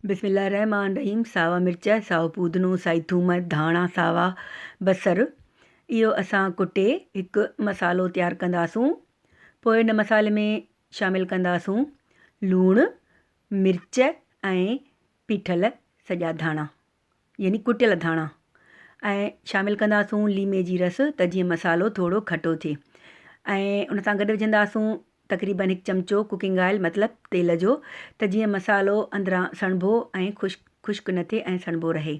बिस्मिल्लाहिर्रहमानिर्रहीम। सावा मिर्च, साओ पूदनो, साई थूम, धाणा, सावा बसर इहो असां कुटे हिकु मसालो तयारु कंदासूं। पोइ हिन मसाले में शामिलु कंदासूं लूणु, मिर्च ऐं पीठल सॼा धाणा यानी कुटियल धाणा ऐं शामिलु कंदासूं लीमे जी रस त जीअं मसालो थोरो खटो थिए ऐं उन सां गॾु विझंदासूं तक़रीबन 1 चमिचो कुकिंग ऑयल मतिलबु तेल जो त जीअं मसालो अंदरां सणिबो ऐं ख़ुश्क न थिए ऐं सणिबो रहे।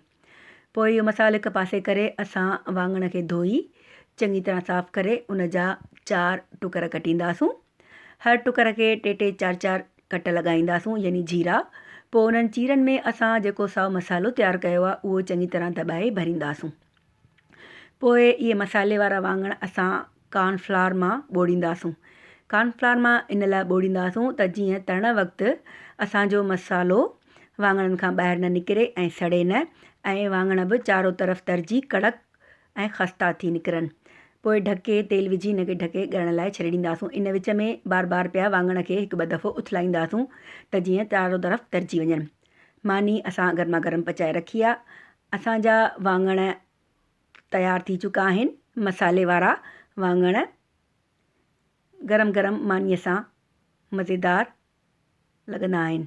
पोइ इहो मसालो हिकु पासे करे असां वाङण खे धोई चङी तरह साफ़ु करे उन जा 4 टुकर कटींदासूं। हर टुकर खे 3-3 4-4 कट लॻाईंदासूं यानी जीरा। पोइ उन्हनि चीरनि में असां जेको साओ मसालो तयारु कयो आहे उहो चङी तरह दॿाए भरींदासूं। पोइ इहे मसाले वारा वाङण असां कॉर्नफ्लावर मां ॿोड़ींदासूं। कॉर्नफ्लावर मां इन लाइ ॿोड़ींदासूं त जीअं तरण वक़्तु असांजो मसालो वाङणनि खां ॿाहिरि न निकिरे ऐं सड़े न ऐं वाङण बि चारो तरफ़ तरिजी कड़क ऐं ख़स्ता थी निकिरनि। पोइ ढके तेल विझी हिनखे ढके ॻरण लाइ छॾे ॾींदासूं। इन विच में बार बार पिया वाङण खे 1-2 दफ़ो उथलाईंदासूं त जीअं चारो तरफ़ तरिजी वञनि। मानी असां गर्मा गर्म पचाए रखी आहे। असांजा वाङण तयारु थी चुका आहिनि। मसाले वारा वाङण गरम गरम मानीअ सां मज़ेदार लॻंदा आहिनि।